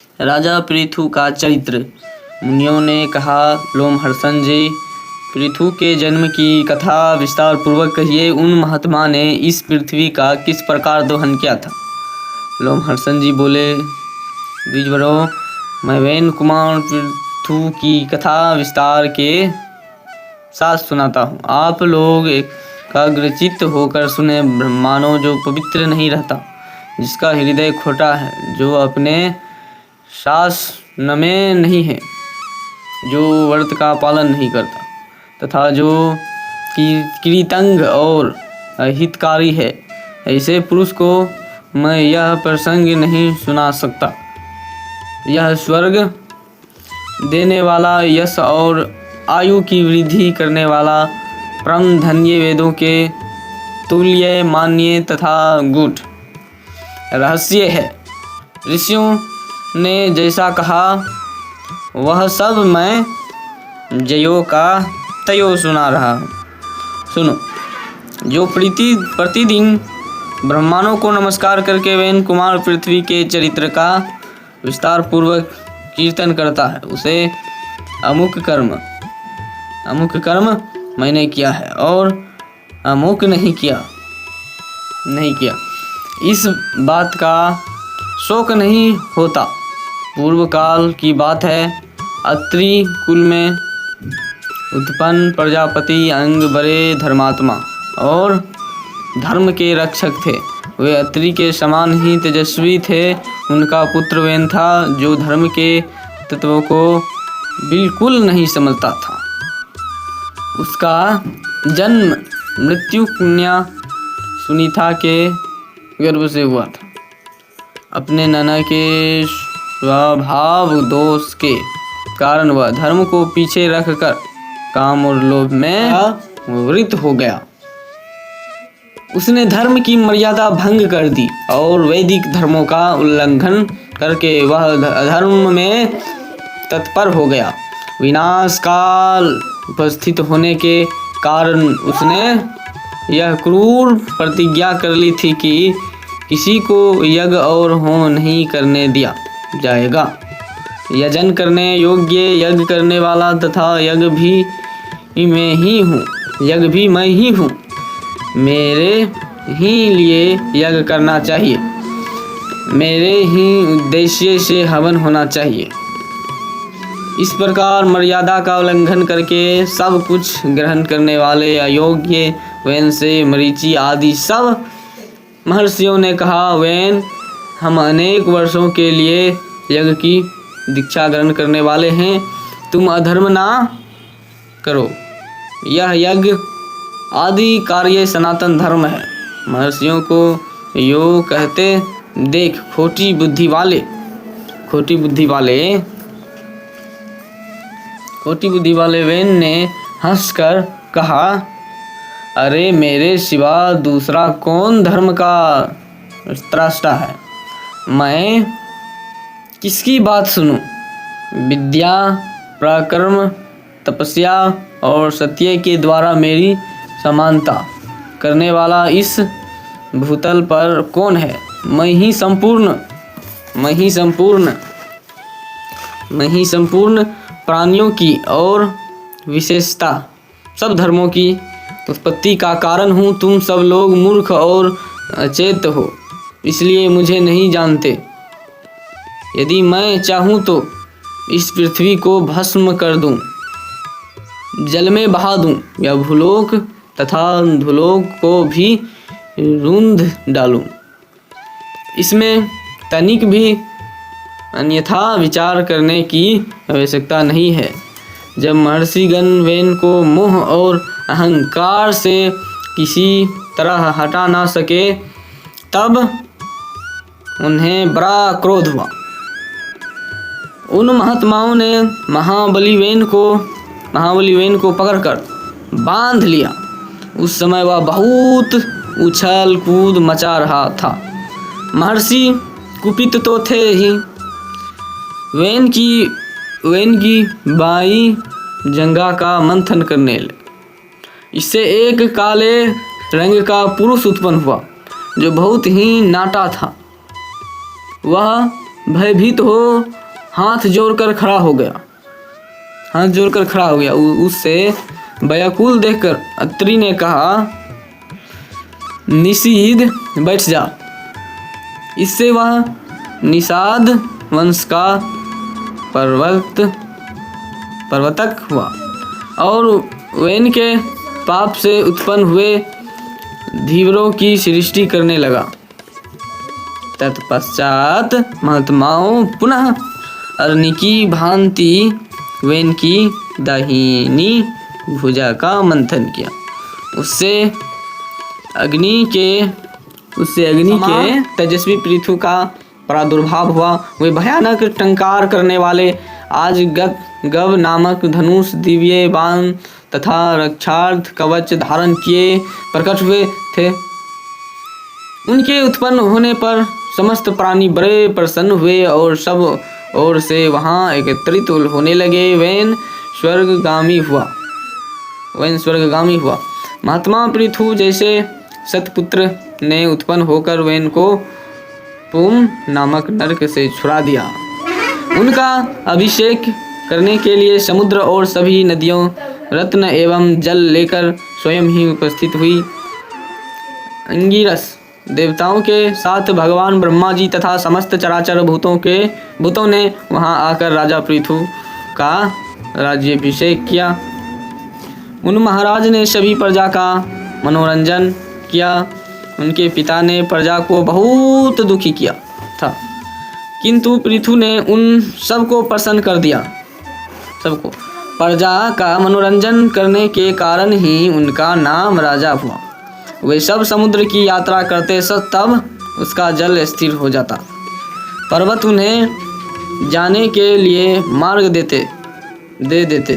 राजा पृथु का चरित्र। मुनियों ने कहा, लोमहर्षण जी, पृथु के जन्म की कथा विस्तार पूर्वक कहिए। उन महात्मा ने इस पृथ्वी का किस प्रकार दोहन किया था। लोमहर्षण जी बोले, द्विजवरों, मैं वेन कुमार पृथु की कथा विस्तार के साथ सुनाता हूँ। आप लोग एकाग्रचित्त होकर सुने। ब्रह्मानो जो पवित्र नहीं रहता, जिसका हृदय खोटा है, जो अपने शासन में नहीं है, जो व्रत का पालन नहीं करता, तथा जो कृतंग और अहितकारी है, ऐसे पुरुष को मैं यह प्रसंग नहीं सुना सकता। यह स्वर्ग देने वाला, यश और आयु की वृद्धि करने वाला, परम धन्य, वेदों के तुल्य मान्य तथा गूढ़ रहस्य है। ऋषियों ने जैसा कहा वह सब मैं जयो का तयो सुना रहा हूँ। सुनो। जो प्रतिदिन ब्रह्मानों को नमस्कार करके वेन कुमार पृथ्वी के चरित्र का विस्तार पूर्वक कीर्तन करता है, उसे अमुक कर्म मैंने किया है और अमुक नहीं किया। इस बात का शोक नहीं होता। पूर्व काल की बात है। अत्रि कुल में उत्पन्न प्रजापति अंग बड़े धर्मात्मा और धर्म के रक्षक थे। वे अत्रि के समान ही तेजस्वी थे। उनका पुत्र वेन था, जो धर्म के तत्वों को बिल्कुल नहीं समझता था। उसका जन्म मृत्यु कन्या सुनीता के गर्भ से हुआ था। अपने नाना के स्वभाव दोष के कारण वह धर्म को पीछे रखकर काम और लोभ में वृत हो गया। उसने धर्म की मर्यादा भंग कर दी और वैदिक धर्मों का उल्लंघन करके वह अधर्म में तत्पर हो गया। विनाश काल उपस्थित होने के कारण उसने यह क्रूर प्रतिज्ञा कर ली थी कि किसी को यज्ञ और होम नहीं करने दिया जाएगा। यजन करने योग्य यज्ञ करने वाला तथा यज्ञ भी मैं ही हूँ। मेरे ही लिए यज्ञ करना चाहिए, मेरे ही उद्देश्य से हवन होना चाहिए। इस प्रकार मर्यादा का उल्लंघन करके सब कुछ ग्रहण करने वाले अयोग्य वेन से मरीचि आदि सब महर्षियों ने कहा, वेन, हम अनेक वर्षों के लिए यज्ञ की दीक्षा ग्रहण करने वाले हैं। तुम अधर्म ना करो। यह यज्ञ आदि कार्य सनातन धर्म है। महर्षियों को यो कहते देख खोटी बुद्धि वाले वेन ने हंसकर कहा, अरे मेरे सिवा दूसरा कौन धर्म का त्राष्टा है। मैं किसकी बात सुनूं। विद्या, पराक्रम, तपस्या और सत्य के द्वारा मेरी समानता करने वाला इस भूतल पर कौन है। मैं ही संपूर्ण प्राणियों की और विशेषता सब धर्मों की उत्पत्ति का कारण हूँ। तुम सब लोग मूर्ख और अचेत हो, इसलिए मुझे नहीं जानते। यदि मैं चाहूँ तो इस पृथ्वी को भस्म कर दूँ, जल में बहा दूँ या भूलोक तथा धुलोक को भी रूंध डालूँ। इसमें तनिक भी अन्यथा विचार करने की आवश्यकता नहीं है। जब महर्षिगण वेन को मोह और अहंकार से किसी तरह हटा ना सके, तब उन्हें बड़ा क्रोध हुआ। उन महात्माओं ने महाबली वेन को पकड़कर बांध लिया। उस समय वह बहुत उछल कूद मचा रहा था। महर्षि कुपित तो थे ही। वेन की बाई जंगा का मंथन करने लगे। इससे एक काले रंग का पुरुष उत्पन्न हुआ, जो बहुत ही नाटा था। वह भयभीत हो हाथ जोड़कर खड़ा हो गया। उससे व्याकुल देखकर अत्रि ने कहा, निषीद बैठ जा। इससे वह निषाद वंश का प्रवर्तक हुआ और वेन के पाप से उत्पन्न हुए धीवरों की सृष्टि करने लगा। तत्पश्चात महात्माओं पुनः अग्नि की भांति वेन की दाहिनी भुजा का मंथन किया। उससे अग्नि के तेजस्वी पृथु का प्रादुर्भाव हुआ। वे भयानक टंकार करने वाले आज गव नामक धनुष, दिव्य बाण तथा रक्षार्थ कवच धारण किए प्रकट हुए थे। उनके उत्पन्न होने पर समस्त प्राणी बड़े प्रसन्न हुए और सब ओर से वहां एकत्रित होने लगे। वेन स्वर्गगामी हुआ। महात्मा पृथु जैसे सतपुत्र ने उत्पन्न होकर वेन को पुम नामक नरक से छुड़ा दिया। उनका अभिषेक करने के लिए समुद्र और सभी नदियों रत्न एवं जल लेकर स्वयं ही उपस्थित हुई। अंगिरस देवताओं के साथ भगवान ब्रह्मा जी तथा समस्त चराचर भूतों ने वहां आकर राजा पृथु का राज्याभिषेक किया। उन महाराज ने सभी प्रजा का मनोरंजन किया। उनके पिता ने प्रजा को बहुत दुखी किया था, किंतु पृथु ने उन सबको प्रसन्न कर दिया। प्रजा का मनोरंजन करने के कारण ही उनका नाम राजा हुआ। वे सब समुद्र की यात्रा करते तब उसका जल स्थिर हो जाता। पर्वत उन्हें जाने के लिए मार्ग दे देते थे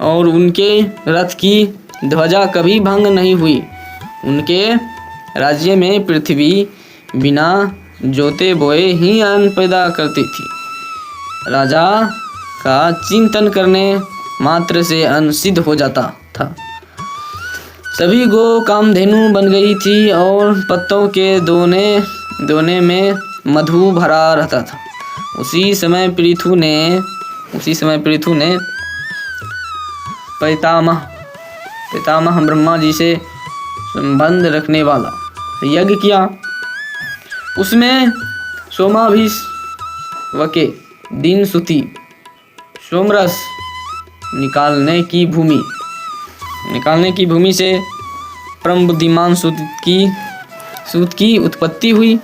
और उनके रथ की ध्वजा कभी भंग नहीं हुई। उनके राज्य में पृथ्वी बिना जोते बोए ही अन्न पैदा करती थी। राजा का चिंतन करने मात्र से अन्न सिद्ध हो जाता था। सभी गो कामधेनु बन गई थी और पत्तों के दोने में मधु भरा रहता था। उसी समय पृथु ने पितामह ब्रह्मा जी से संबंध रखने वाला यज्ञ किया। उसमें सोमाभिषेक दिन सुती सोमरस निकालने की भूमि से परम बुद्धिमान सूत की उत्पत्ति हुई।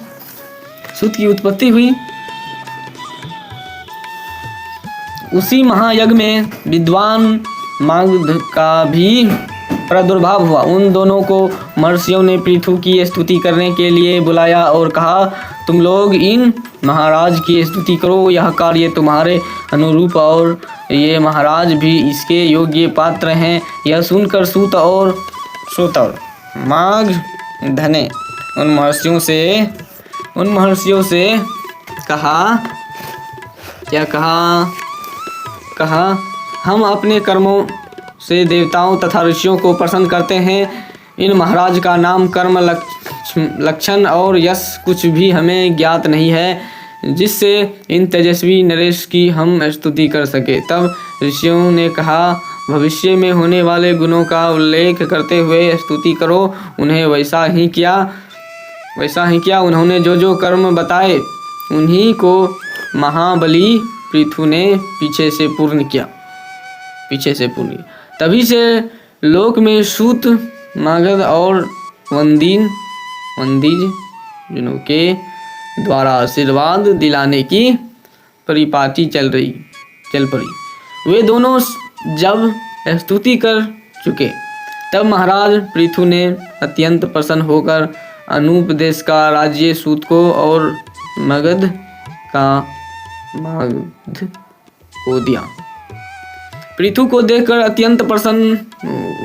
उसी महायज्ञ में विद्वान मागध का भी प्रादुर्भाव हुआ। उन दोनों को महर्षियों ने पृथु की स्तुति करने के लिए बुलाया और कहा, तुम लोग इन महाराज की स्तुति करो, यह कार्य तुम्हारे अनुरूप और ये महाराज भी इसके योग्य पात्र हैं। यह सुनकर सूत और सोतर मागध ने उन महर्षियों से कहा, हम अपने कर्मों से देवताओं तथा ऋषियों को प्रसन्न करते हैं। इन महाराज का नाम, कर्म, लक्षण और यश कुछ भी हमें ज्ञात नहीं है जिससे इन तेजस्वी नरेश की हम स्तुति कर सके। तब ऋषियों ने कहा, भविष्य में होने वाले गुणों का उल्लेख करते हुए स्तुति करो। उन्हें वैसा ही किया। उन्होंने जो कर्म बताए उन्हीं को महाबली पृथु ने पीछे से पूर्ण किया। तभी से लोक में सूत, मागध और वंदीज जिनों के द्वारा आशीर्वाद दिलाने की परिपाटी चल पड़ी। वे दोनों जब स्तुति कर चुके तब महाराज पृथु ने अत्यंत प्रसन्न होकर अनूप देश का राज्य सूत को और मगध को दिया। पृथु को देखकर अत्यंत प्रसन्न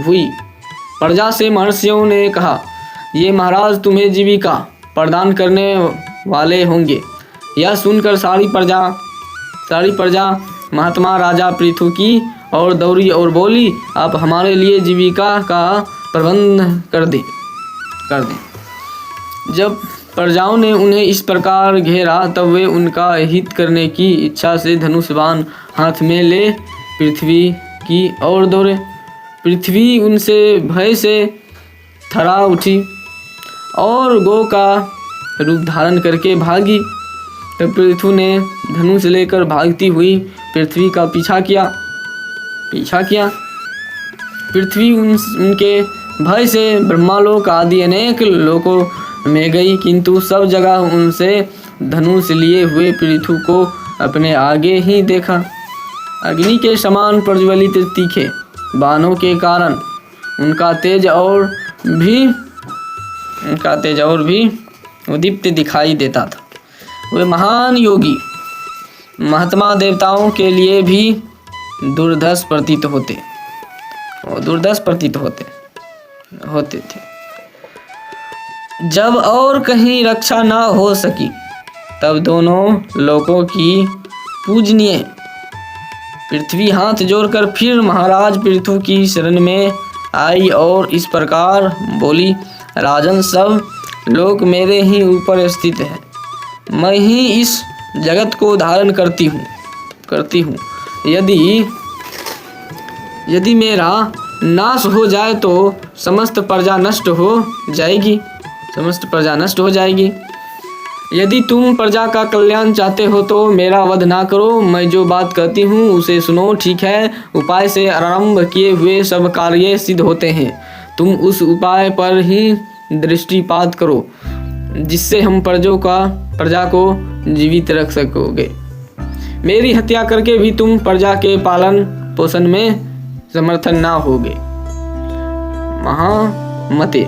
हुई प्रजा से महर्षियों ने कहा, ये महाराज तुम्हें जीविका प्रदान करने वाले होंगे। यह सुनकर सारी प्रजा महात्मा राजा पृथु की और दौड़ी और बोली, आप हमारे लिए जीविका का प्रबंध कर दें। जब प्रजाओं ने उन्हें इस प्रकार घेरा, तब वे उनका हित करने की इच्छा से धनुष बाण हाथ में ले पृथ्वी की ओर दौड़े। पृथ्वी उनसे भय से थरा उठी और गौ का रूप धारण करके भागी। तब पृथु ने धनुष लेकर भागती हुई पृथ्वी का पीछा किया। पृथ्वी उनके भय से ब्रह्मालोक आदि अनेक लोकों में गई, किंतु सब जगह उनसे धनुष लिए हुए पृथु को अपने आगे ही देखा। अग्नि के समान प्रज्वलित तीखे बाणों के कारण उनका तेज और भी उद्दीप्त दिखाई देता था। वे महान योगी महात्मा देवताओं के लिए भी दुर्धर्ष प्रतीत होते थे। जब और कहीं रक्षा ना हो सकी, तब दोनों लोकों की पूजनीय पृथ्वी हाथ जोड़कर फिर महाराज पृथु की शरण में आई और इस प्रकार बोली, राजन, सब लोक मेरे ही ऊपर स्थित है। मैं ही इस जगत को धारण करती हूँ। यदि मेरा नाश हो जाए तो समस्त प्रजा नष्ट हो जाएगी। यदि तुम प्रजा का कल्याण चाहते हो तो मेरा वध ना करो। मैं जो बात कहती हूँ उसे सुनो। ठीक है, उपाय से आरंभ किए हुए सब कार्य सिद्ध होते हैं। तुम उस उपाय पर ही दृष्टिपात करो जिससे हम प्रजा को जीवित रख सकोगे। मेरी हत्या करके भी तुम प्रजा के पालन पोषण में समर्थन ना होगे। महामते,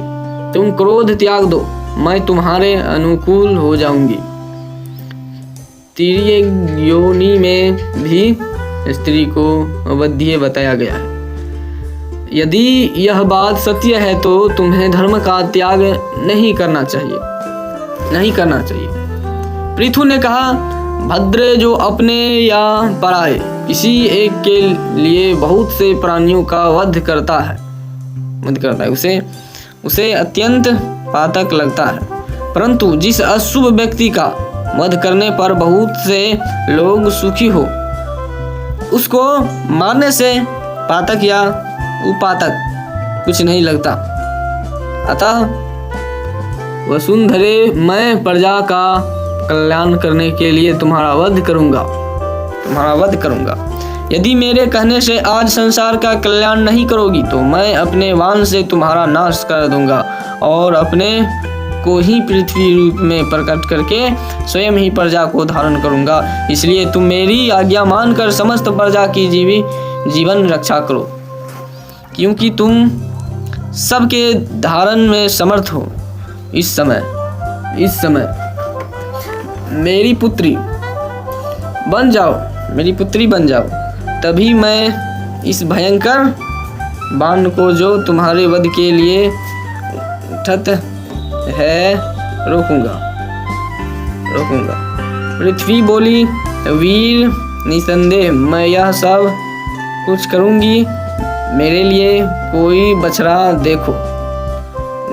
तुम क्रोध त्याग दो, मैं तुम्हारे अनुकूल हो जाऊंगी। तिर्य योनि में भी स्त्री को अवध्य बताया गया है। यदि यह बात सत्य है तो तुम्हें धर्म का त्याग नहीं करना चाहिए। पृथु ने कहा, भद्रे, जो अपने या पराये किसी एक के लिए बहुत से प्राणियों का वध करता है उसे अत्यंत पातक लगता है, परंतु जिस अशुभ व्यक्ति का वध करने पर बहुत से लोग सुखी हो, उसको मारने से पातक या उपातक कुछ नहीं लगता। अतः वसुंधरे, मैं प्रजा का कल्याण करने के लिए तुम्हारा वध करूंगा। यदि मेरे कहने से आज संसार का कल्याण नहीं करोगी तो मैं अपने वाण से तुम्हारा नाश कर दूंगा और अपने को ही पृथ्वी रूप में प्रकट करके स्वयं ही प्रजा को धारण करूंगा। इसलिए तुम मेरी आज्ञा मानकर समस्त प्रजा की जीवन रक्षा करो, क्योंकि तुम सबके धारण में समर्थ हो। इस समय मेरी पुत्री बन जाओ, तभी मैं इस भयंकर बाण को जो तुम्हारे वध के लिए उठत है रोकूंगा। पृथ्वी बोली, वीर, निसंदेह मैं यह सब कुछ करूंगी। मेरे लिए कोई बछड़ा देखो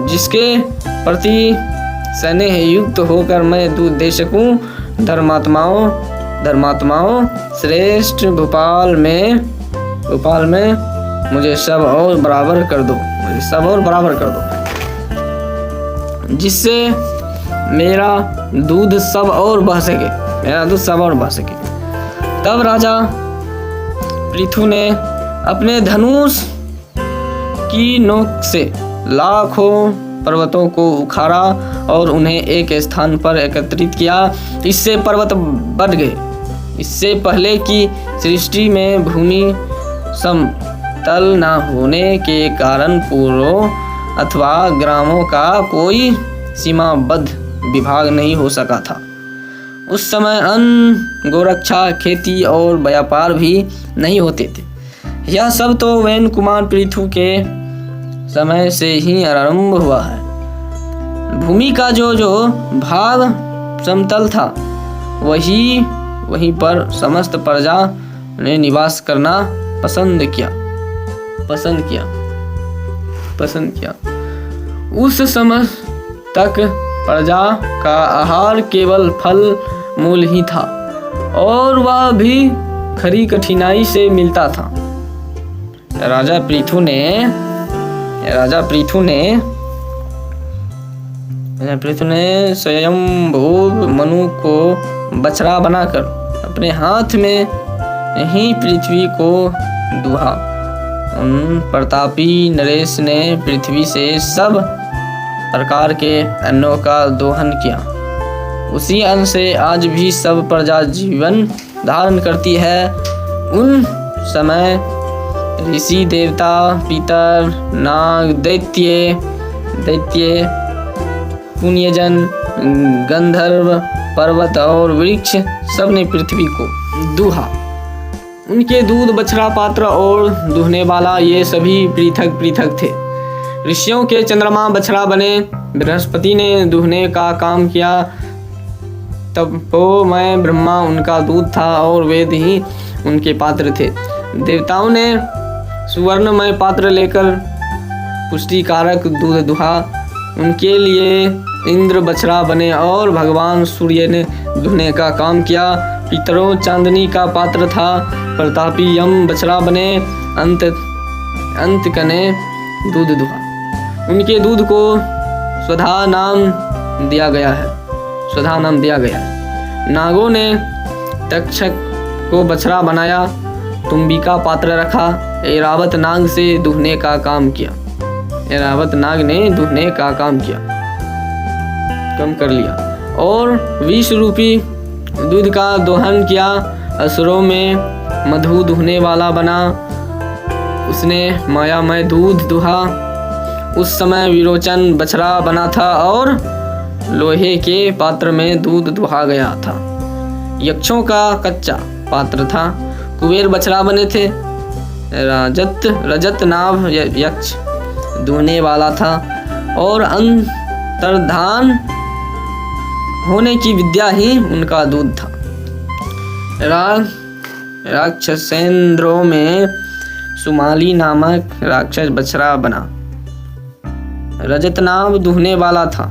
जिसके प्रति स्नेह युक्त होकर मैं दूध दे सकूं। धर्मात्माओं श्रेष्ठ भोपाल में मुझे सब और बराबर कर दो, जिससे मेरा दूध सब और बह सके। तब राजा पृथु ने अपने धनुष की नोक से लाखों पर्वतों को उखाड़ा और उन्हें एक स्थान पर एकत्रित किया। इससे पर्वत बढ़ गए। इससे पहले कि सृष्टि में भूमि समतल न होने के कारण पूर्वों अथवा ग्रामों का कोई सीमाबद्ध विभाग नहीं हो सका था। उस समय अन्न, गोरक्षा, खेती और व्यापार भी नहीं होते थे। यह सब तो वैन कुमार पृथु के समय से ही आरंभ हुआ है। भूमि का जो भाग समतल था वहीं पर समस्त प्रजा ने निवास करना पसंद किया। उस समय तक प्रजा का आहार केवल फल मूल ही था और वह भी खरी कठिनाई से मिलता था। राजा पृथु ने स्वयंभू मनु को बछड़ा बनाकर अपने हाथ में ही पृथ्वी को दुहा। उन प्रतापी नरेश ने पृथ्वी से सब प्रकार के अन्नों का दोहन किया। उसी अन्न से आज भी सब प्रजा जीवन धारण करती है। उन समय ऋषि देवता पितर नाग दैत्य पुण्यजन गंधर्व पर्वत और वृक्ष सब ने पृथ्वी को दुहा। उनके दूध बछड़ा पात्र और दुहने वाला ये सभी पृथक पृथक थे। ऋषियों के चंद्रमा बछड़ा बने। बृहस्पति ने दुहने का काम किया। तपोमय ब्रह्मा उनका दूध था और वेद ही उनके पात्र थे। देवताओं ने सुवर्णमय पात्र लेकर पुष्टिकारक दूध दुहा। उनके लिए इंद्र बछड़ा बने और भगवान सूर्य ने दुहने का काम किया। पितरों चांदनी का पात्र था। प्रतापी यम बछड़ा बने। अंत कने दूध दुहा। उनके दूध को स्वधा नाम दिया गया है। नागों ने तक्षक को बछड़ा बनाया। तुम्बिका पात्र रखा। ऐरावत नाग से दुहने का काम किया। ऐरावत नाग ने दुहने का काम किया, कम कर लिया और विष रूपी दूध का दोहन किया। असुरों में मधु दुहने वाला बना। उसने मायामय दूध दुहा। उस समय विरोचन बछड़ा बना था और लोहे के पात्र में दूध दुहा गया था। यक्षों का कच्चा पात्र था। कुबेर बछड़ा बने थे। रजत नाभ यक्ष दुहने वाला था और अंतर्धान होने की विद्या ही उनका दूध था। राक्षसेंद्रों में सुमाली नामक राक्षस बछड़ा बना। रजतनाभ दुहने वाला था।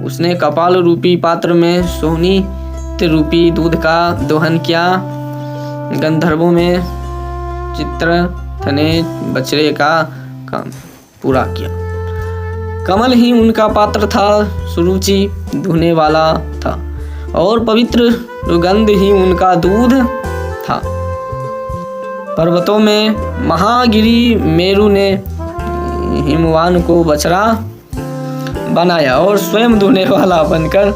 उसने कपाल रूपी पात्र में सोहनी रूपी दूध का दोहन किया। गंधर्वों में चित्ररथ ने बछड़े का काम पूरा किया। कमल ही उनका पात्र था। सुरुचि दुहने वाला था और पवित्र सुगंध ही उनका दूध था। पर्वतों में महागिरी मेरु ने हिमवान को बछड़ा बनाया और स्वयं दुहने वाला बनकर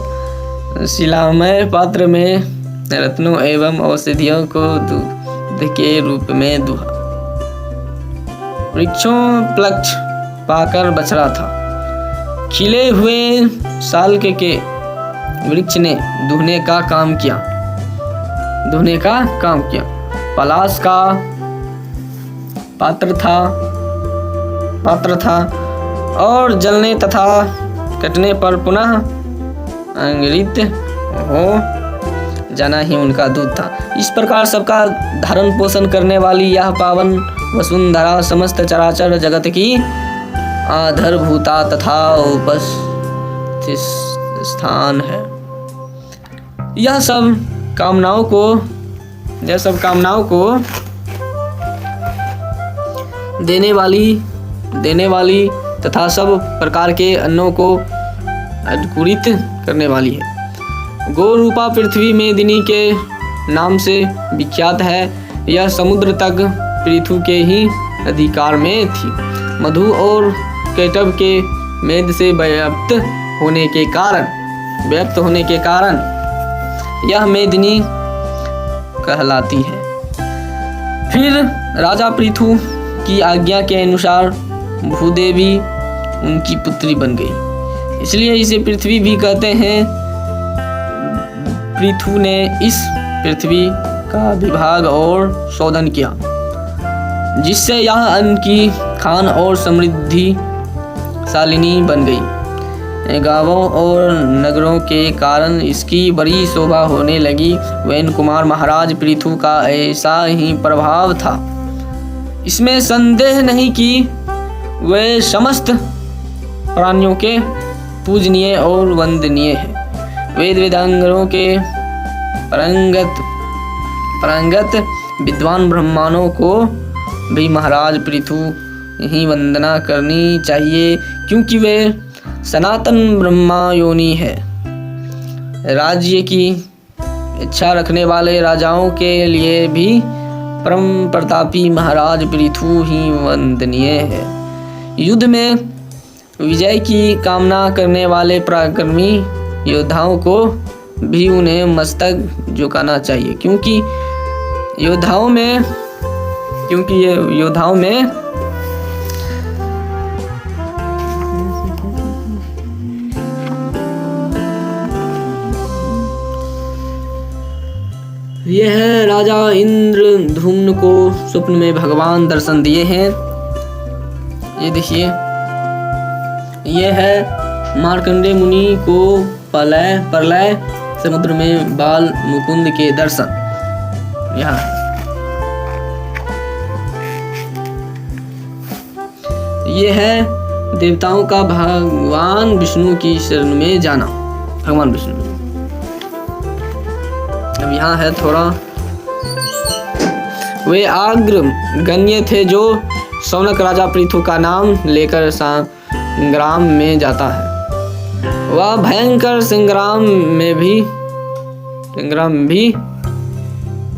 शिलामय पात्र में रत्नों एवं औषधियों को दूध के रूप में दुहा। वृक्षों प्लक्ष पाकर बछड़ा था। खिले हुए साल के वृक्ष ने दुहने का काम किया। पलाश का पात्र था और जलने तथा कटने पर पुनः अंगरित हो जाना ही उनका दूध था। इस प्रकार सबका धारण पोषण करने वाली यह पावन वसुंधरा समस्त चराचर जगत की आधारभूता तथा उपस्थित स्थान है। यह सब कामनाओं को देने वाली तथा सब प्रकार के अन्नों को अंकुरित करने वाली है। गौ रूपा पृथ्वी मेदिनी के नाम से विख्यात है। यह समुद्र तक पृथु के ही अधिकार में थी। मधु और केटव के मेद से व्याप्त होने के कारण यह मेदिनी कहलाती है। फिर राजा पृथु की आज्ञा के अनुसार भूदेवी उनकी पुत्री बन गई, इसलिए इसे पृथ्वी भी कहते हैं। पृथु ने इस पृथ्वी का विभाग और शोधन किया, जिससे यह अन्न की खान और समृद्धि शालिनी बन गई। गांवों और नगरों के कारण इसकी बड़ी शोभा होने लगी। वैन कुमार महाराज पृथु का ऐसा ही प्रभाव था, इसमें संदेह नहीं कि वे समस्त प्राणियों के पूजनीय और वंदनीय है। वेद वेदांगों के पारंगत विद्वान ब्राह्मणों को भी महाराज पृथु ही वंदना करनी चाहिए, क्योंकि वे सनातन ब्रह्मा योनि है। राज्य की इच्छा रखने वाले राजाओं के लिए भी परम प्रतापी महाराज पृथु ही वंदनीय है। युद्ध में विजय की कामना करने वाले पराक्रमी योद्धाओं को भी उन्हें मस्तक झुकाना चाहिए, क्योंकि योद्धाओं में यह राजा इंद्रधुम्न को स्वप्न में भगवान दर्शन दिए हैं। ये देखिए, ये है मार्कंडेय मुनि को प्रलय समुद्र में बाल मुकुंद के दर्शन। यहाँ ये है देवताओं का भगवान विष्णु की शरण में जाना। भगवान विष्णु, अब यहाँ है थोड़ा, वे अग्रगण्य थे जो शौनक राजा पृथु का नाम लेकर संग्राम में जाता है। वह भयंकर संग्राम में भी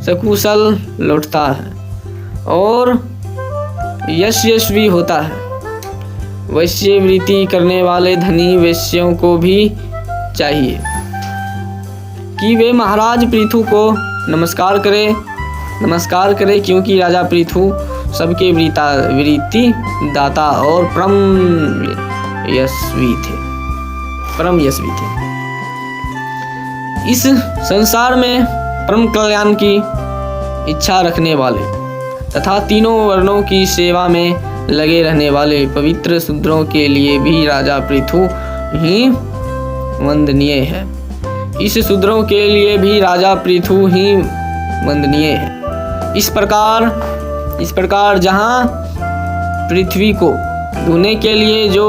सकुशल लौटता है और यशस्वी होता है। वैश्यवृत्ति करने वाले धनी वैश्यों को भी चाहिए कि वे महाराज पृथु को नमस्कार करें, क्योंकि राजा पृथु सबके वृत्ति दाता और परम यशस्वी थे। इस संसार में परम कल्याण की इच्छा रखने वाले तथा तीनों वर्णों की सेवा में लगे रहने वाले पवित्र शूद्रों के लिए भी राजा पृथु ही वंदनीय है। इस शूद्रों के लिए भी राजा पृथु ही वंदनीय है। इस प्रकार जहाँ पृथ्वी को धोने के लिए जो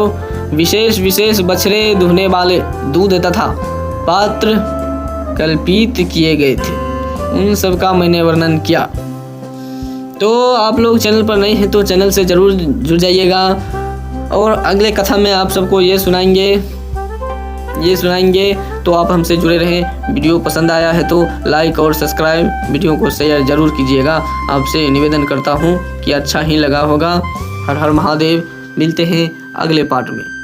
विशेष बछड़े धोने वाले दूध तथा पात्र कल्पित किए गए थे, उन सब का मैंने वर्णन किया। तो आप लोग चैनल पर नए हैं तो चैनल से ज़रूर जुड़ जाइएगा, और अगले कथा में आप सबको ये सुनाएंगे तो आप हमसे जुड़े रहें। वीडियो पसंद आया है तो लाइक और सब्सक्राइब, वीडियो को शेयर जरूर कीजिएगा। आपसे निवेदन करता हूँ कि अच्छा ही लगा होगा। हर हर महादेव। मिलते हैं अगले पार्ट में।